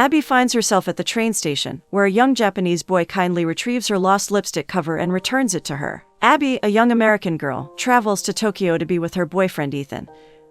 Abby finds herself at the train station, where a young Japanese boy kindly retrieves her lost lipstick cover and returns it to her. Abby, a young American girl, travels to Tokyo to be with her boyfriend Ethan,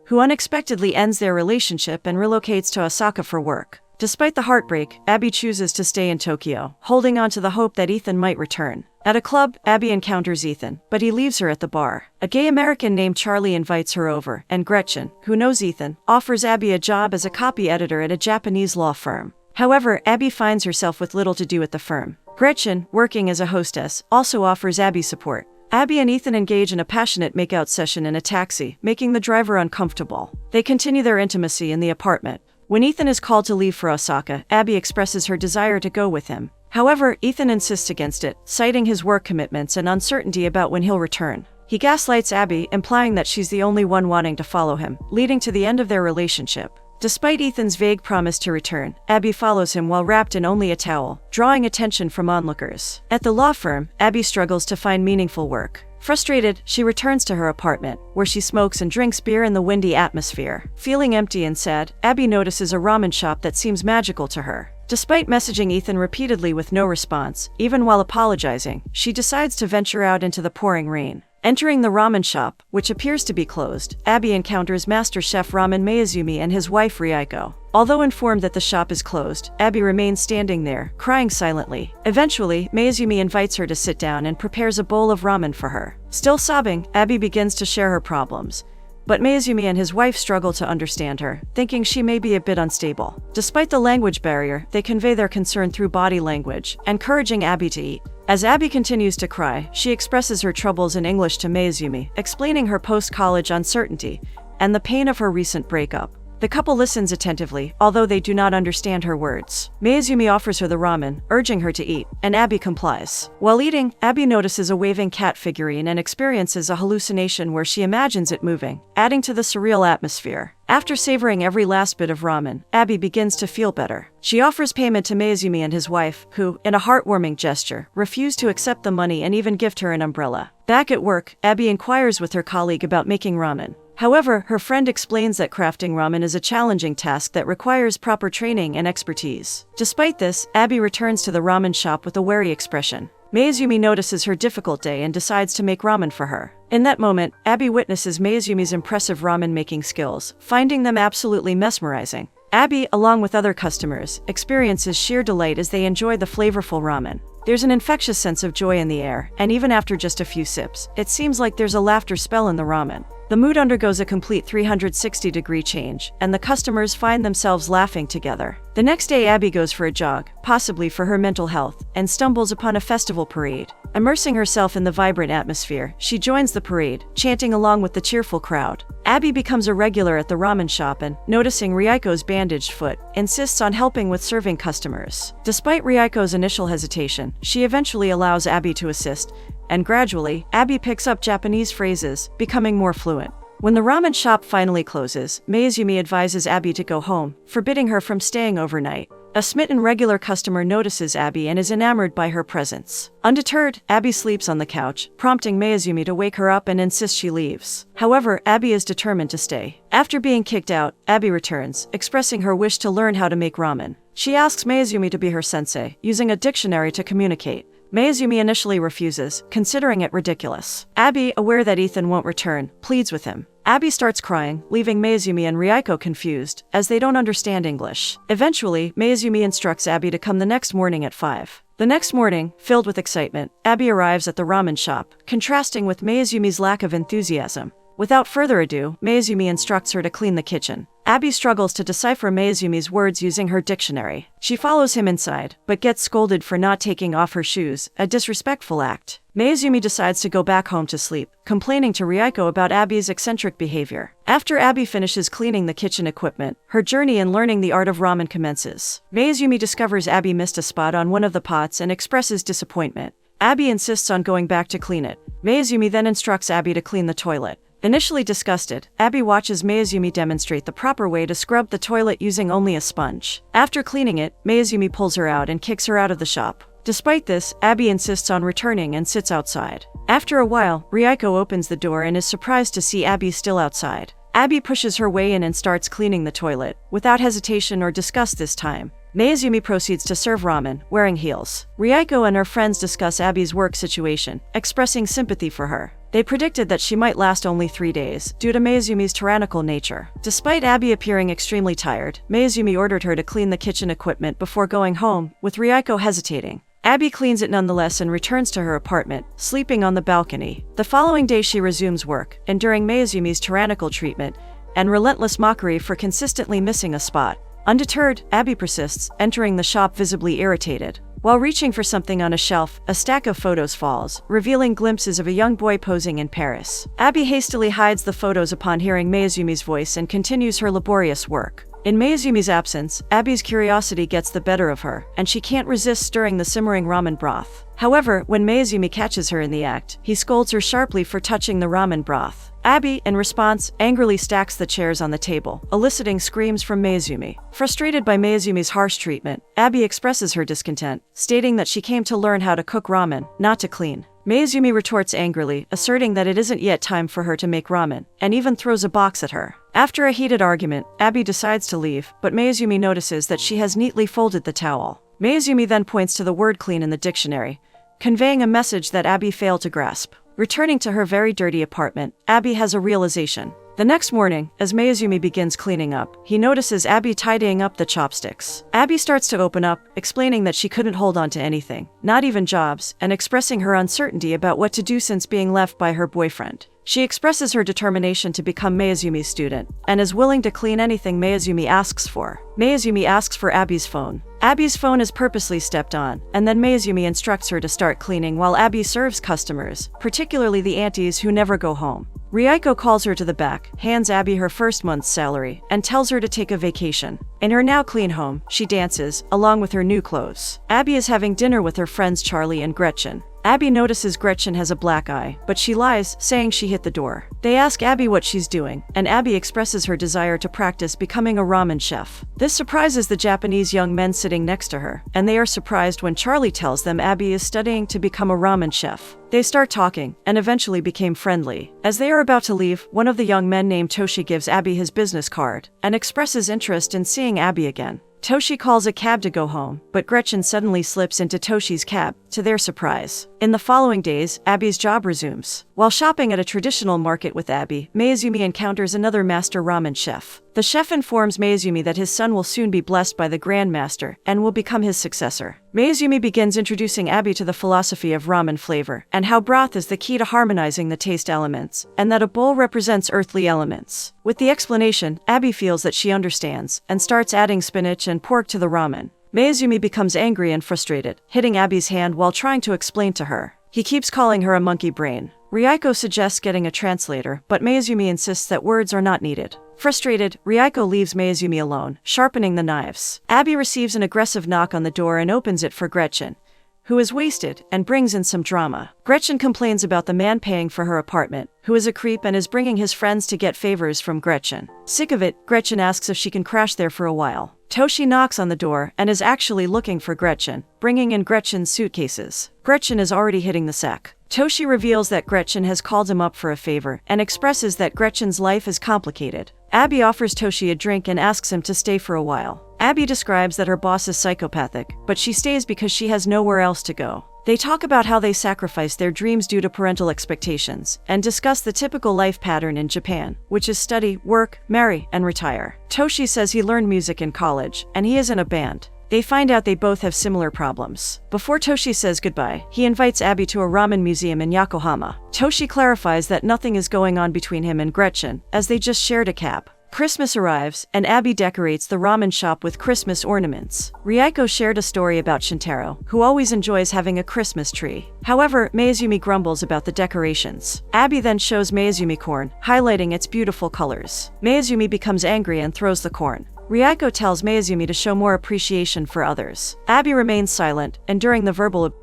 who unexpectedly ends their relationship and relocates to Osaka for work. Despite the heartbreak, Abby chooses to stay in Tokyo, holding on to the hope that Ethan might return. At a club, Abby encounters Ethan, but he leaves her at the bar. A gay American named Charlie invites her over, and Gretchen, who knows Ethan, offers Abby a job as a copy editor at a Japanese law firm. However, Abby finds herself with little to do at the firm. Gretchen, working as a hostess, also offers Abby support. Abby and Ethan engage in a passionate make-out session in a taxi, making the driver uncomfortable. They continue their intimacy in the apartment. When Ethan is called to leave for Osaka, Abby expresses her desire to go with him. However, Ethan insists against it, citing his work commitments and uncertainty about when he'll return. He gaslights Abby, implying that she's the only one wanting to follow him, leading to the end of their relationship. Despite Ethan's vague promise to return, Abby follows him while wrapped in only a towel, drawing attention from onlookers. At the law firm, Abby struggles to find meaningful work. Frustrated, she returns to her apartment, where she smokes and drinks beer in the windy atmosphere. Feeling empty and sad, Abby notices a ramen shop that seems magical to her. Despite messaging Ethan repeatedly with no response, even while apologizing, she decides to venture out into the pouring rain. Entering the ramen shop, which appears to be closed, Abby encounters Master Chef Ramen Mayuzumi and his wife Rieko. Although informed that the shop is closed, Abby remains standing there, crying silently. Eventually, Mayuzumi invites her to sit down and prepares a bowl of ramen for her. Still sobbing, Abby begins to share her problems. But Mayuzumi and his wife struggle to understand her, thinking she may be a bit unstable. Despite the language barrier, they convey their concern through body language, encouraging Abby to eat. As Abby continues to cry, she expresses her troubles in English to Mayuzumi, explaining her post-college uncertainty and the pain of her recent breakup. The couple listens attentively, although they do not understand her words. Mayuzumi offers her the ramen, urging her to eat, and Abby complies. While eating, Abby notices a waving cat figurine and experiences a hallucination where she imagines it moving, adding to the surreal atmosphere. After savoring every last bit of ramen, Abby begins to feel better. She offers payment to Mayuzumi and his wife, who, in a heartwarming gesture, refuse to accept the money and even gift her an umbrella. Back at work, Abby inquires with her colleague about making ramen. However, her friend explains that crafting ramen is a challenging task that requires proper training and expertise. Despite this, Abby returns to the ramen shop with a wary expression. Mayuzumi notices her difficult day and decides to make ramen for her. In that moment, Abby witnesses Mayuzumi's impressive ramen-making skills, finding them absolutely mesmerizing. Abby, along with other customers, experiences sheer delight as they enjoy the flavorful ramen. There's an infectious sense of joy in the air, and even after just a few sips, it seems like there's a laughter spell in the ramen. The mood undergoes a complete 360-degree change, and the customers find themselves laughing together. The next day, Abby goes for a jog, possibly for her mental health, and stumbles upon a festival parade. Immersing herself in the vibrant atmosphere, she joins the parade, chanting along with the cheerful crowd. Abby becomes a regular at the ramen shop and, noticing Rieko's bandaged foot, insists on helping with serving customers. Despite Rieko's initial hesitation, she eventually allows Abby to assist, and gradually, Abby picks up Japanese phrases, becoming more fluent. When the ramen shop finally closes, Mayuzumi advises Abby to go home, forbidding her from staying overnight. A smitten regular customer notices Abby and is enamored by her presence. Undeterred, Abby sleeps on the couch, prompting Mayuzumi to wake her up and insist she leaves. However, Abby is determined to stay. After being kicked out, Abby returns, expressing her wish to learn how to make ramen. She asks Mayuzumi to be her sensei, using a dictionary to communicate. Mayuzumi initially refuses, considering it ridiculous. Abby, aware that Ethan won't return, pleads with him. Abby starts crying, leaving Mayuzumi and Rieko confused, as they don't understand English. Eventually, Mayuzumi instructs Abby to come the next morning at 5. The next morning, filled with excitement, Abby arrives at the ramen shop, contrasting with Mayuzumi's lack of enthusiasm. Without further ado, Mayuzumi instructs her to clean the kitchen. Abby struggles to decipher Mayuzumi's words using her dictionary. She follows him inside, but gets scolded for not taking off her shoes, a disrespectful act. Mayuzumi decides to go back home to sleep, complaining to Rieko about Abby's eccentric behavior. After Abby finishes cleaning the kitchen equipment, her journey in learning the art of ramen commences. Mayuzumi discovers Abby missed a spot on one of the pots and expresses disappointment. Abby insists on going back to clean it. Mayuzumi then instructs Abby to clean the toilet. Initially disgusted, Abby watches Mayuzumi demonstrate the proper way to scrub the toilet using only a sponge. After cleaning it, Mayuzumi pulls her out and kicks her out of the shop. Despite this, Abby insists on returning and sits outside. After a while, Rieko opens the door and is surprised to see Abby still outside. Abby pushes her way in and starts cleaning the toilet, without hesitation or disgust this time. Mayuzumi proceeds to serve ramen, wearing heels. Ryuko and her friends discuss Abby's work situation, expressing sympathy for her. They predicted that she might last only 3 days, due to Mayuzumi's tyrannical nature. Despite Abby appearing extremely tired, Mayuzumi ordered her to clean the kitchen equipment before going home, with Ryuko hesitating. Abby cleans it nonetheless and returns to her apartment, sleeping on the balcony. The following day she resumes work, enduring Mayuzumi's tyrannical treatment and relentless mockery for consistently missing a spot. Undeterred, Abby persists, entering the shop visibly irritated. While reaching for something on a shelf, a stack of photos falls, revealing glimpses of a young boy posing in Paris. Abby hastily hides the photos upon hearing Mayuzumi's voice and continues her laborious work. In Mayuzumi's absence, Abby's curiosity gets the better of her, and she can't resist stirring the simmering ramen broth. However, when Mayuzumi catches her in the act, he scolds her sharply for touching the ramen broth. Abby, in response, angrily stacks the chairs on the table, eliciting screams from Mayuzumi. Frustrated by Mayuzumi's harsh treatment, Abby expresses her discontent, stating that she came to learn how to cook ramen, not to clean. Mayuzumi retorts angrily, asserting that it isn't yet time for her to make ramen, and even throws a box at her. After a heated argument, Abby decides to leave, but Mayuzumi notices that she has neatly folded the towel. Mayuzumi then points to the word clean in the dictionary, conveying a message that Abby failed to grasp. Returning to her very dirty apartment, Abby has a realization. The next morning, as Mayuzumi begins cleaning up, he notices Abby tidying up the chopsticks. Abby starts to open up, explaining that she couldn't hold on to anything, not even jobs, and expressing her uncertainty about what to do since being left by her boyfriend. She expresses her determination to become Mayuzumi's student, and is willing to clean anything Mayuzumi asks for. Mayuzumi asks for Abby's phone. Abby's phone is purposely stepped on, and then Mayuzumi instructs her to start cleaning while Abby serves customers, particularly the aunties who never go home. Ryuko calls her to the back, hands Abby her first month's salary, and tells her to take a vacation. In her now clean home, she dances, along with her new clothes. Abby is having dinner with her friends Charlie and Gretchen. Abby notices Gretchen has a black eye, but she lies, saying she hit the door. They ask Abby what she's doing, and Abby expresses her desire to practice becoming a ramen chef. This surprises the Japanese young men sitting next to her, and they are surprised when Charlie tells them Abby is studying to become a ramen chef. They start talking, and eventually became friendly. As they are about to leave, one of the young men named Toshi gives Abby his business card, and expresses interest in seeing Abby again. Toshi calls a cab to go home, but Gretchen suddenly slips into Toshi's cab, to their surprise. In the following days, Abby's job resumes. While shopping at a traditional market with Abby, Mayuzumi encounters another master ramen chef. The chef informs Mayuzumi that his son will soon be blessed by the Grand Master, and will become his successor. Mayuzumi begins introducing Abby to the philosophy of ramen flavor, and how broth is the key to harmonizing the taste elements, and that a bowl represents earthly elements. With the explanation, Abby feels that she understands, and starts adding spinach and pork to the ramen. Mayuzumi becomes angry and frustrated, hitting Abby's hand while trying to explain to her. He keeps calling her a monkey brain. Ryuko suggests getting a translator, but Mayuzumi insists that words are not needed. Frustrated, Ryuko leaves Mayuzumi alone, sharpening the knives. Abby receives an aggressive knock on the door and opens it for Gretchen, who is wasted, and brings in some drama. Gretchen complains about the man paying for her apartment, who is a creep and is bringing his friends to get favors from Gretchen. Sick of it, Gretchen asks if she can crash there for a while. Toshi knocks on the door and is actually looking for Gretchen, bringing in Gretchen's suitcases. Gretchen is already hitting the sack. Toshi reveals that Gretchen has called him up for a favor and expresses that Gretchen's life is complicated. Abby offers Toshi a drink and asks him to stay for a while. Abby describes that her boss is psychopathic, but she stays because she has nowhere else to go. They talk about how they sacrifice their dreams due to parental expectations, and discuss the typical life pattern in Japan, which is study, work, marry, and retire. Toshi says he learned music in college, and he is in a band. They find out they both have similar problems. Before Toshi says goodbye, he invites Abby to a ramen museum in Yokohama. Toshi clarifies that nothing is going on between him and Gretchen, as they just shared a cab. Christmas arrives, and Abby decorates the ramen shop with Christmas ornaments. Ryuko shared a story about Shintaro, who always enjoys having a Christmas tree. However, Mayuzumi grumbles about the decorations. Abby then shows Mayuzumi corn, highlighting its beautiful colors. Mayuzumi becomes angry and throws the corn. Ryuko tells Mayuzumi to show more appreciation for others. Abby remains silent, and during the verbal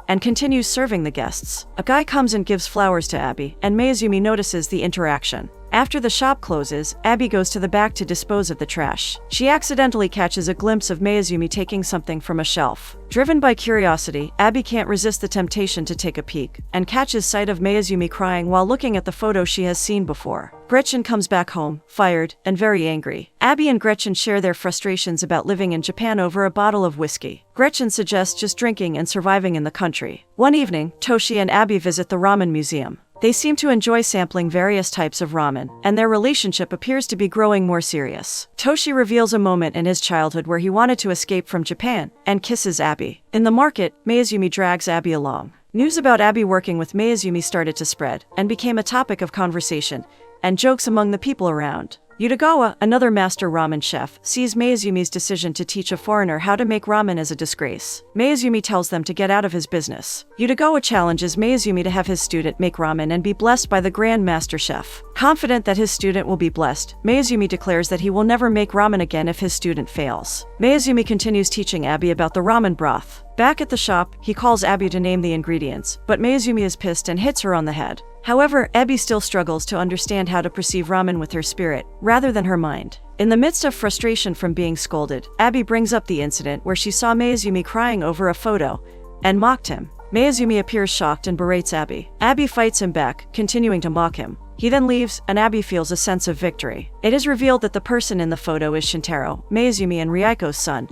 and continues serving the guests. A guy comes and gives flowers to Abby, and Mayuzumi notices the interaction. After the shop closes, Abby goes to the back to dispose of the trash. She accidentally catches a glimpse of Mayuzumi taking something from a shelf. Driven by curiosity, Abby can't resist the temptation to take a peek, and catches sight of Mayuzumi crying while looking at the photo she has seen before. Gretchen comes back home, fired, and very angry. Abby and Gretchen share their frustrations about living in Japan over a bottle of whiskey. Gretchen suggests just drinking and surviving in the country. One evening, Toshi and Abby visit the ramen museum. They seem to enjoy sampling various types of ramen, and their relationship appears to be growing more serious. Toshi reveals a moment in his childhood where he wanted to escape from Japan, and kisses Abby. In the market, Mayuzumi drags Abby along. News about Abby working with Mayuzumi started to spread, and became a topic of conversation and jokes among the people around. Yutagawa, another master ramen chef, sees Mayuzumi's decision to teach a foreigner how to make ramen as a disgrace. Mayuzumi tells them to get out of his business. Yutagawa challenges Mayuzumi to have his student make ramen and be blessed by the Grand Master Chef. Confident that his student will be blessed, Mayuzumi declares that he will never make ramen again if his student fails. Mayuzumi continues teaching Abby about the ramen broth. Back at the shop, he calls Abby to name the ingredients, but Mayuzumi is pissed and hits her on the head. However, Abby still struggles to understand how to perceive ramen with her spirit, rather than her mind. In the midst of frustration from being scolded, Abby brings up the incident where she saw Mayuzumi crying over a photo, and mocked him. Mayuzumi appears shocked and berates Abby. Abby fights him back, continuing to mock him. He then leaves, and Abby feels a sense of victory. It is revealed that the person in the photo is Shintaro, Mayuzumi and Ryuko's son,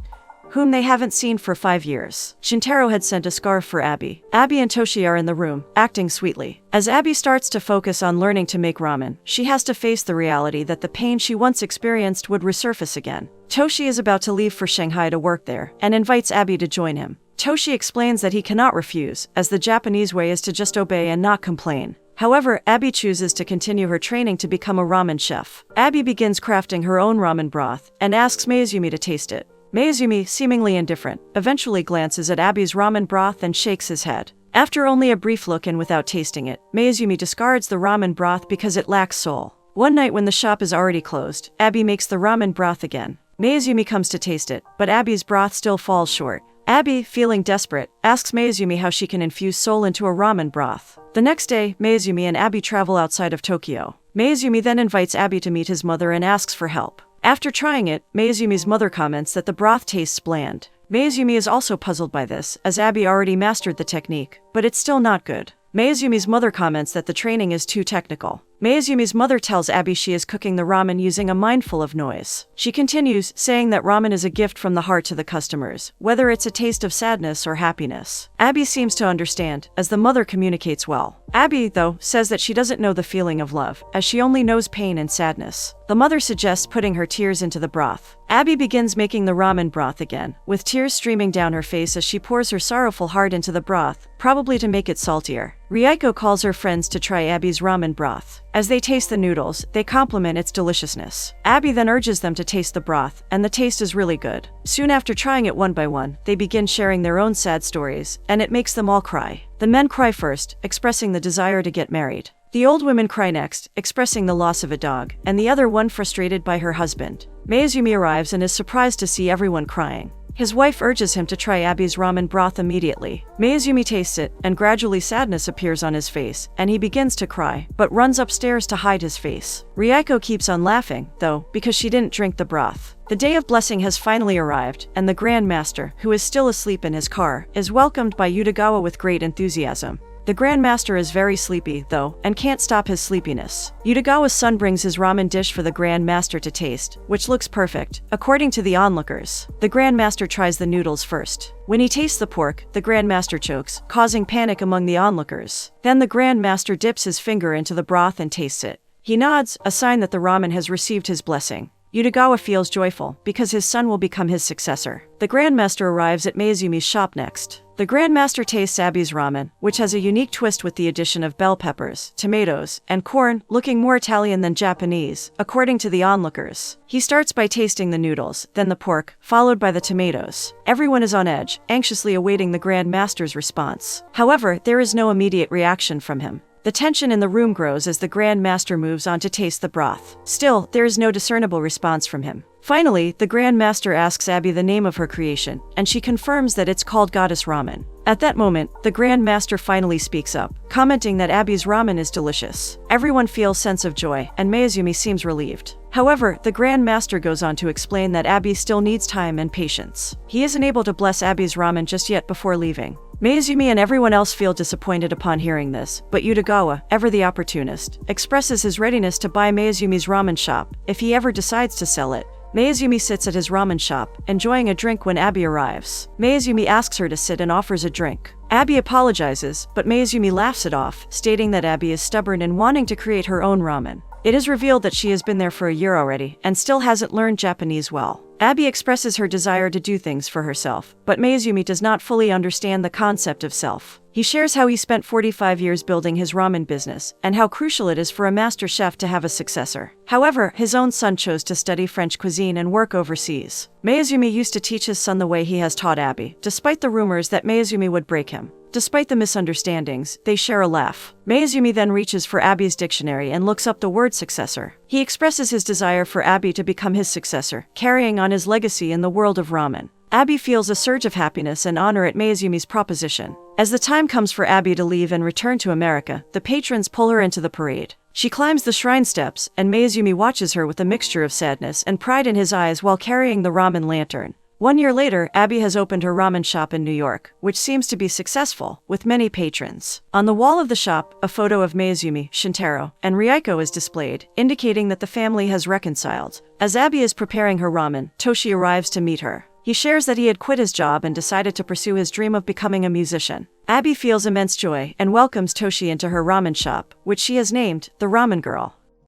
whom they haven't seen for 5 years. Shintaro had sent a scarf for Abby. Abby and Toshi are in the room, acting sweetly. As Abby starts to focus on learning to make ramen, she has to face the reality that the pain she once experienced would resurface again. Toshi is about to leave for Shanghai to work there, and invites Abby to join him. Toshi explains that he cannot refuse, as the Japanese way is to just obey and not complain. However, Abby chooses to continue her training to become a ramen chef. Abby begins crafting her own ramen broth, and asks Mayuzumi to taste it. Mayuzumi, seemingly indifferent, eventually glances at Abby's ramen broth and shakes his head. After only a brief look and without tasting it, Mayuzumi discards the ramen broth because it lacks soul. One night when the shop is already closed, Abby makes the ramen broth again. Mayuzumi comes to taste it, but Abby's broth still falls short. Abby, feeling desperate, asks Mayuzumi how she can infuse soul into a ramen broth. The next day, Mayuzumi and Abby travel outside of Tokyo. Mayuzumi then invites Abby to meet his mother and asks for help. After trying it, Mayuzumi's mother comments that the broth tastes bland. Mayuzumi is also puzzled by this, as Abby already mastered the technique, but it's still not good. Mayuzumi's mother comments that the training is too technical. Mayuzumi's mother tells Abby she is cooking the ramen using a mindful of noise. She continues, saying that ramen is a gift from the heart to the customers, whether it's a taste of sadness or happiness. Abby seems to understand, as the mother communicates well. Abby, though, says that she doesn't know the feeling of love, as she only knows pain and sadness. The mother suggests putting her tears into the broth. Abby begins making the ramen broth again, with tears streaming down her face as she pours her sorrowful heart into the broth, probably to make it saltier. Ryuko calls her friends to try Abby's ramen broth. As they taste the noodles, they compliment its deliciousness. Abby then urges them to taste the broth, and the taste is really good. Soon after trying it one by one, they begin sharing their own sad stories, and it makes them all cry. The men cry first, expressing the desire to get married. The old women cry next, expressing the loss of a dog, and the other one frustrated by her husband. Mayuzumi arrives and is surprised to see everyone crying. His wife urges him to try Abby's ramen broth immediately. Mayuzumi tastes it, and gradually sadness appears on his face, and he begins to cry, but runs upstairs to hide his face. Ryuko keeps on laughing, though, because she didn't drink the broth. The day of blessing has finally arrived, and the Grand Master, who is still asleep in his car, is welcomed by Yutagawa with great enthusiasm. The Grand Master is very sleepy, though, and can't stop his sleepiness. Yutagawa's son brings his ramen dish for the Grand Master to taste, which looks perfect, according to the onlookers. The Grand Master tries the noodles first. When he tastes the pork, the Grand Master chokes, causing panic among the onlookers. Then the Grand Master dips his finger into the broth and tastes it. He nods, a sign that the ramen has received his blessing. Yutagawa feels joyful, because his son will become his successor. The Grand Master arrives at Mayuzumi's shop next. The Grand Master tastes Abby's ramen, which has a unique twist with the addition of bell peppers, tomatoes, and corn, looking more Italian than Japanese, according to the onlookers. He starts by tasting the noodles, then the pork, followed by the tomatoes. Everyone is on edge, anxiously awaiting the Grand Master's response. However, there is no immediate reaction from him. The tension in the room grows as the Grand Master moves on to taste the broth. Still, there is no discernible response from him. Finally, the Grand Master asks Abby the name of her creation, and she confirms that it's called Goddess Ramen. At that moment, the Grand Master finally speaks up, commenting that Abby's ramen is delicious. Everyone feels sense of joy, and Mayuzumi seems relieved. However, the Grand Master goes on to explain that Abby still needs time and patience. He isn't able to bless Abby's ramen just yet before leaving. Mayuzumi and everyone else feel disappointed upon hearing this, but Yutagawa, ever the opportunist, expresses his readiness to buy Mayuzumi's ramen shop if he ever decides to sell it. Mayuzumi sits at his ramen shop, enjoying a drink when Abby arrives. Mayuzumi asks her to sit and offers a drink. Abby apologizes, but Mayuzumi laughs it off, stating that Abby is stubborn in wanting to create her own ramen. It is revealed that she has been there for a year already, and still hasn't learned Japanese well. Abby expresses her desire to do things for herself, but Mayuzumi does not fully understand the concept of self. He shares how he spent 45 years building his ramen business, and how crucial it is for a master chef to have a successor. However, his own son chose to study French cuisine and work overseas. Mayuzumi used to teach his son the way he has taught Abby, despite the rumors that Mayuzumi would break him. Despite the misunderstandings, they share a laugh. Mayuzumi then reaches for Abby's dictionary and looks up the word successor. He expresses his desire for Abby to become his successor, carrying on his legacy in the world of ramen. Abby feels a surge of happiness and honor at Mayuzumi's proposition. As the time comes for Abby to leave and return to America, the patrons pull her into the parade. She climbs the shrine steps, and Mayuzumi watches her with a mixture of sadness and pride in his eyes while carrying the ramen lantern. 1 year later, Abby has opened her ramen shop in New York, which seems to be successful, with many patrons. On the wall of the shop, a photo of Mayuzumi, Shintaro, and Ryuko is displayed, indicating that the family has reconciled. As Abby is preparing her ramen, Toshi arrives to meet her. He shares that he had quit his job and decided to pursue his dream of becoming a musician. Abby feels immense joy and welcomes Toshi into her ramen shop, which she has named the Ramen Girl.